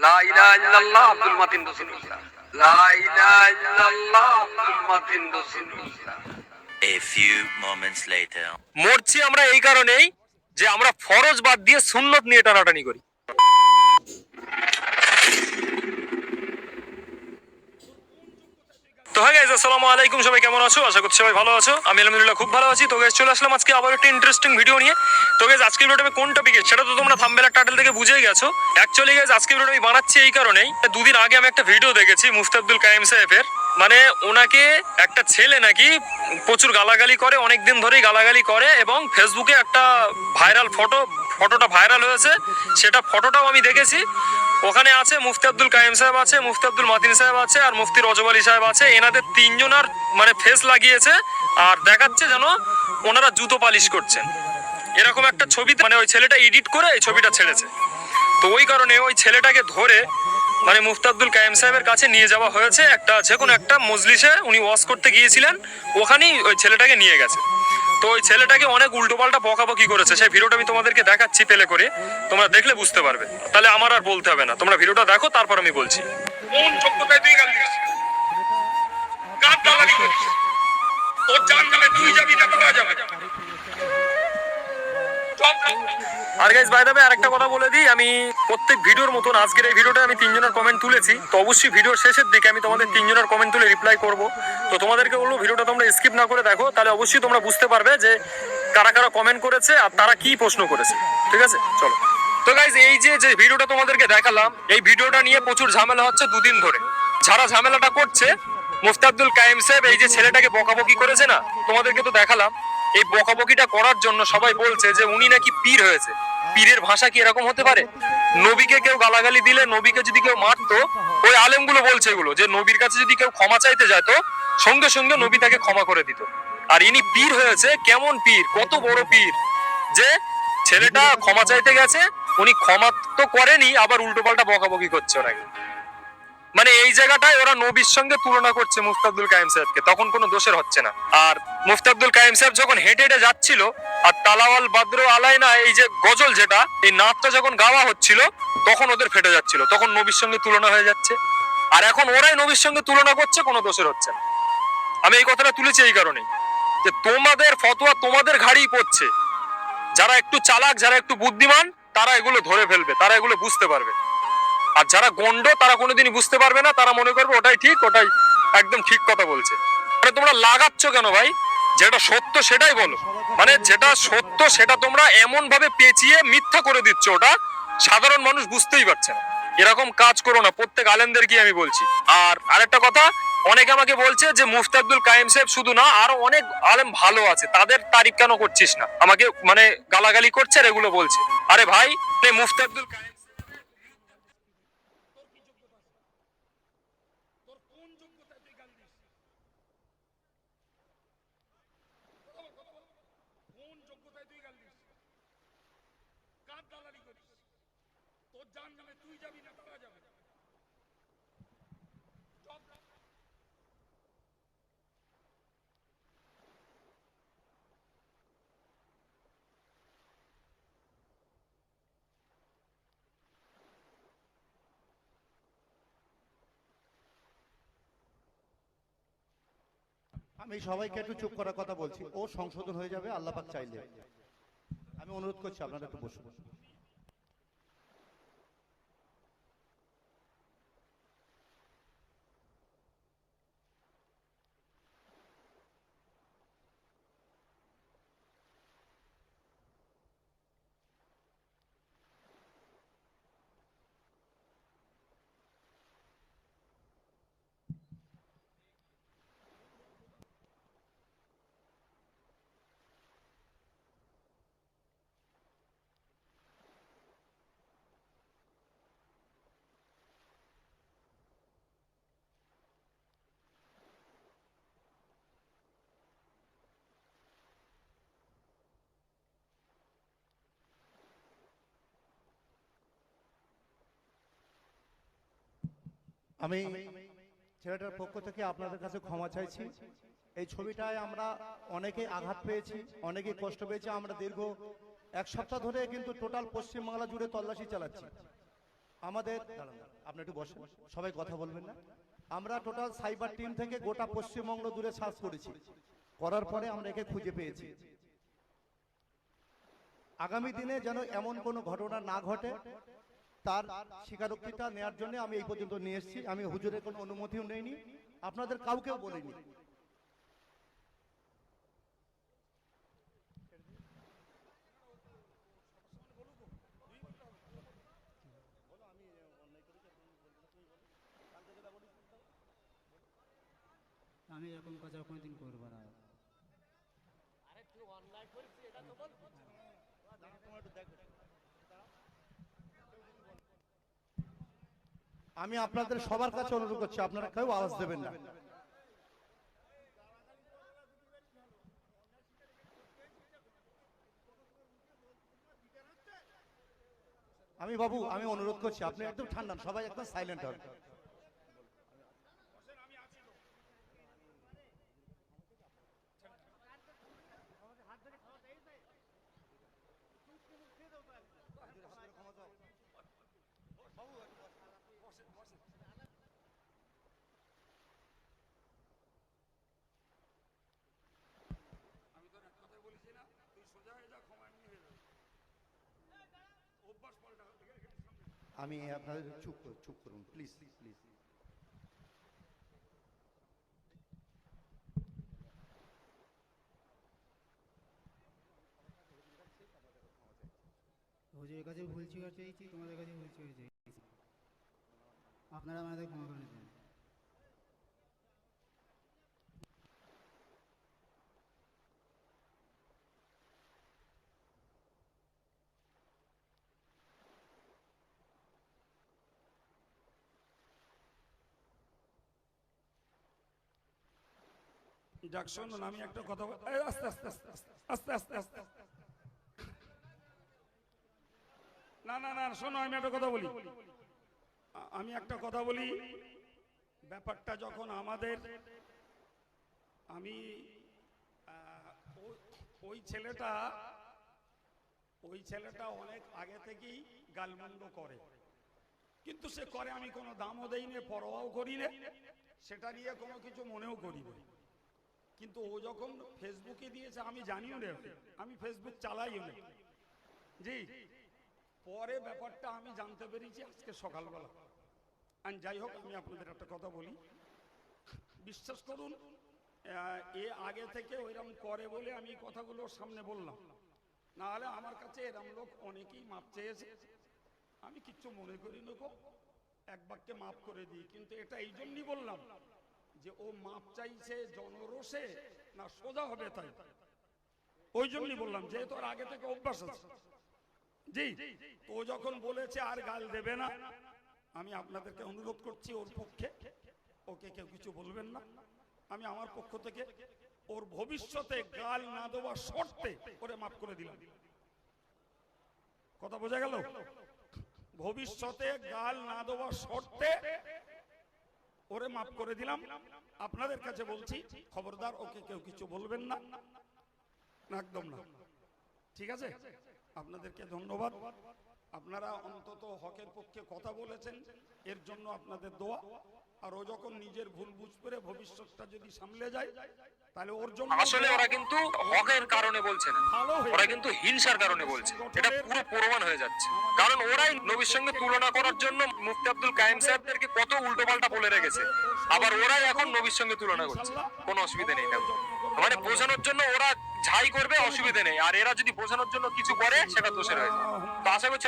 লা ইলাহা ইল্লাল্লাহ আব্দুল মাতিন রাসূলুল্লাহ, লা ইলাহা ইল্লাল্লাহ আব্দুল মাতিন রাসূলুল্লাহ। A few moments later. মরছি আমরা এই কারণেই যে আমরা ফরজ বাদ দিয়ে সুন্নত নিয়ে টানাটানি করি। তো হ্যাঁ গাইস, আসসালামু আলাইকুম। সবাই কেমন আছো? আশা করছি সবাই ভালো আছো। আমি আলহামদুলিল্লাহ খুব ভালো আছি। তো গাইস চলে আসলাম আজকে আবার একটা ইন্টারেস্টিং ভিডিও নিয়ে। তো গাইস আজকে ভিডিওটা আমি কোন টপিকে সেটা তো তোমরা থাম্বনেল আর টাইটেল থেকে বুঝেই গেছো। অ্যাকচুয়ালি গাইস আজকে ভিডিওটা আমি বানাচ্ছি এই কারণেই, দুদিন আগে আমি একটা ভিডিও দেখেছি মুফতি আব্দুল কাইম সাহেবের। মানে ওনাকে একটা ছেলে নাকি প্রচুর গালাগালি করে, অনেকদিন ধরেই গালাগালি করে, এবং ফেসবুকে একটা ভাইরাল ফটোটা ভাইরাল হয়েছে। সেটা ফটোটাও আমি দেখেছি। ওখানে আছে মুফতি আব্দুল কাইম সাহেব আছে, মুফতি আব্দুল মাতিন সাহেব আছে, আর মুফতি রজব আলী সাহেব আছে। এনাদের তিনজনার মানে ফেস লাগিয়েছে আর দেখাচ্ছে যেন ওনারা জুতো পালিশ করছেন। এরকম একটা ছবি মানে ওই ছেলেটা এডিট করে এই ছবিটা ছেড়েছে। তো ওই কারণে ওই ছেলেটাকে ধরে মানে মুফতি আব্দুল কাইম সাহেবের কাছে নিয়ে যাওয়া হয়েছে। একটা যে কোনো একটা মজলিসে উনি ওয়াজ করতে গিয়েছিলেন, ওখানেই ওই ছেলেটাকে নিয়ে গেছে। তো ওই ছেলেটাকে অনেক উল্টোপাল্টা বকাবকি করেছে। সেই ভিডিওটা আমি তোমাদেরকে দেখাচ্ছি প্লে করে, তোমরা দেখলে বুঝতে পারবে। তাহলে আমার আর বলতে হবে না, তোমরা ভিডিওটা দেখো তারপর আমি বলছি। কোন যোগ্যতায় তুই গাল দিস? কার দালালি করিস? তোর জান নামে তুই যাবি না তোরা যাবে। আর গাইস বাই দ্য ওয়ে আরেকটা কথা বলে দিই, আমি প্রত্যেক ভিডিওর মতন আজকের এই ভিডিওটা আমি তিনজনের কমেন্ট তুলেছি। তো অবশ্যই ভিডিওর শেষের দিকে আমি তোমাদের তিনজনের কমেন্ট তুলে রিপ্লাই করব। তো তোমাদেরকে বলবো ভিডিওটা তোমরা স্কিপ না করে দেখো, তাহলে অবশ্যই তোমরা বুঝতে পারবে যে কারা কারা কমেন্ট করেছে আর তারা কি প্রশ্ন করেছে। ঠিক আছে, চলো। তো গাইস এই যে ভিডিওটা তোমাদেরকে দেখালাম, এই ভিডিওটা নিয়ে প্রচুর ঝামেলা হচ্ছে দুদিন ধরে। যারা ঝামেলাটা করছে, মুফতি আব্দুল কাইম সাহেব এই যে ছেলেটাকে বকাবকি করেছে না, তোমাদেরকে তো দেখালাম। এই বকাবকিটা করার জন্য সবাই বলছে যে উনি নাকি পীর হয়েছে। পীরের ভাষা কি এরকম হতে পারে? নবীকে কেউ গালাগালি দিলে, নবীকে যদি কেউ মারতো, ওই আলেমগুলো বলছে এগুলো যে নবীর কাছে যদি কেউ ক্ষমা চাইতে যেত, সঙ্গে সঙ্গে নবী তাকে ক্ষমা করে দিত। আর ইনি পীর হয়েছে। কেমন পীর, কত বড় পীর যে ছেলেটা ক্ষমা চাইতে গেছে, উনি ক্ষমা তো করেনি, আবার উল্টোপাল্টা বকাবকি করছে ওনাকে। মানে এই জায়গাটায় ওরা নবীর সঙ্গে তুলনা করছে মুফতি আব্দুল কাইম সাহেবকে, তখন কোনো দোষের হচ্ছে না। আর মুফতি আব্দুল কাইম সাহেব যখন হেঁটে হেঁটে যাচ্ছিল, আর তালাওয়াল বাদ্র আলাইনা এই যে গজল যেটা, এই নাচটা যখন গাওয়া হচ্ছিল, তখন ওদের ফেটে যাচ্ছিল, তখন নবীর সঙ্গে তুলনা হয়ে যাচ্ছে। আর এখন ওরাই নবীর সঙ্গে তুলনা করছে, কোনো দোষের হচ্ছে না। আমি এই কথাটা তুলেছি এই কারণেই যে তোমাদের ফতোয়া তোমাদের ঘাড়েই পড়ছে। যারা একটু চালাক, যারা একটু বুদ্ধিমান, তারা এগুলো ধরে ফেলবে, তারা এগুলো বুঝতে পারবে। আর যারা গন্ড, তারা কোনোদিনই বুঝতে পারবে না, তারা মনে করবে ওটাই ঠিক, ওটাই একদম ঠিক কথা বলছে। মানে তোমরা লাগাচ্ছ কেন ভাই? যেটা সত্য সেটাই বলো। মানে যেটা সত্য সেটা তোমরা এমন ভাবে পেঁচিয়ে মিথ্যা করে দিচ্ছ, ওটা সাধারণ মানুষ বুঝতেই পারছে না। এরকম কাজ করো না, প্রত্যেক আলেমদেরকে আমি বলছি। আর আরেকটা কথা, অনেকে আমাকে বলছে যে মুফতি আব্দুল কাইম সাহেব শুধু না, আরো অনেক আলেম ভালো আছে, তাদের তারিফ কেন করছিস না? আমাকে মানে গালাগালি করছে আর এগুলো বলছে। আরে ভাই, মুফতি আব্দুল কাইম তোর কোন যোগ্যতায় তুই গাল দিস? কোন যোগ্যতায় তুই গাল দিস? কার দালালি করিস? তোর জান নামে তুই যাবি না তোরা যাবে। আমি সবাইকে একটু চুপ করার কথা বলছি, ও সংশোধন হয়ে যাবে আল্লাহ পাক চাইলে। আমি অনুরোধ করছি আপনারা একটু বসুন। আমি ছেলেটার পক্ষ থেকে আপনাদের কাছে ক্ষমা চাইছি। এই ছবিটায় আমরা অনেকেই আঘাত পেয়েছি, অনেকেই কষ্ট পেয়েছি। আমরা দীর্ঘ এক সপ্তাহ ধরে কিন্তু টোটাল পশ্চিমবাংলা জুড়ে তল্লাশি চালাচ্ছি। আমাদের দাঁড়ান, আপনি একটু বসেন, সবাই কথা বলবেন না। আমরা টোটাল সাইবার টিম থেকে গোটা পশ্চিমবঙ্গ দূরে সার্চ করেছি, করার পরে আমরা একে খুঁজে পেয়েছি। আগামী দিনে যেন এমন কোনো ঘটনা না ঘটে, তার স্বীকারোক্তিটা নেওয়ার জন্য আমি এই পর্যন্ত নিয়ে এসেছি। আমি হুজুরের কোনো অনুমতিও নেইনি, আপনাদের কাউকেও বলিনি। আমি এরকম কাজ আর কোনোদিন করবো না। আমি আপনাদের সবার কাছে অনুরোধ করছি, আপনারা কেউ আওয়াজ দেবেন না। আমি বাবু, আমি অনুরোধ করছি, আপনি একদম ঠান্ডা, সবাই একদম সাইলেন্ট হন। আমি তোর এক কথাই বলেছি না, তুই সোজা হয়ে যা, ক্ষমা এমনি হয়ে যাবে। অভ্যাস পাল্টা হতে গেলে সামনে আমি আপনাদের চুপ করুন প্লিজ প্লিজ। হুজুরের কাছে ভুল স্বীকার চেয়েছি, তোমাদের কাছে ভুল স্বীকার চেয়েছি, আপনারা আমাদের ক্ষমা করে দেন। যাক শুনুন, আমি একটা কথা আস্তে আস্তে আস্তে আস্তে আস্তে আস্তে আস্তে না না না শোনো, আমি একটা কথা বলি। আমি একটা কথা বলি, ব্যাপারটা যখন আমাদের, আমি ওই ছেলেটা অনেক আগে থেকেই গালমন্দ করে, কিন্তু সে করে আমি কোনো দামও দেই না, পরোয়াও করি না, সেটা নিয়ে কোনো কিছু মনেও করি না। কিন্তু ও যখন ফেসবুকে দিয়েছে, আমি জানিও না, আমি ফেসবুক চালাইও না জি। পরে ব্যাপারটা আমি জানতে পেরেছি আজকে সকালবেলা। আর যাই হোক, আমি আপনাদের একটা কথা বলি, বিশ্বাস করুন, এ আগে থেকে ওইরকম করে বলে আমি কথাগুলো সামনে বললাম, না হলে আমার কাছে এরম লোক অনেকেই মাপ চেয়েছে, আমি কিচ্ছু মনে করি না, এক বাক্যে মাপ করে দিই। কিন্তু এটা এই জন্যই বললাম যে ও মাপ চাইছে জনরোষে না সোজা হবে তাই, ওই জন্যই বললাম, যেহেতু ওর আগে থেকে অভ্যাস আছে জি। তো যখন বলেছে আর গাল দেবে না, আমি আপনাদেরকে অনুরোধ করছি ওর পক্ষে, ওকে কেউ কিছু বলবেন না। আমি আমার পক্ষ থেকে ওর ভবিষ্যতে গাল না দেওয়ার শর্তে ওরে মাফ করে দিলাম। কথা বোঝা গেল? ভবিষ্যতে গাল না দেওয়ার শর্তে ওরে মাফ করে দিলাম। আপনাদের কাছে বলছি, খবরদার ওকে কেউ কিছু বলবেন না, একদম না, ঠিক আছে? আপনাদেরকে ধন্যবাদ, আপনারা অন্তত হকের পক্ষে কথা বলেছেন, এর জন্য আপনাদের দোয়া। আর ও যখন নিজের ভুল বুঝ করে ভবিষ্যৎটা যদি সামলে যায়, তাহলে ওর জন্য আসলে ওরা কিন্তু হকের কারণে বলছে না, ওরা কিন্তু হিংসার কারণে বলছে, এটা পুরো প্রমাণ হয়ে যাচ্ছে। কারণ ওরাই নবীর সঙ্গে তুলনা করার জন্য মুফতি আব্দুল কাইম সাহেবদেরকে কত উল্টোপাল্টা বলে রেখেছে, আবার ওরাই এখন নবীর সঙ্গে তুলনা করছে। কোনো অসুবিধা নেই, মানে বোঝানোর জন্য ওরা যাই করবে অসুবিধা নেই, আর এরা যদি বোঝানোর জন্য কিছু করে সেটা দোষের হয়ে যায়। তো আশা করছি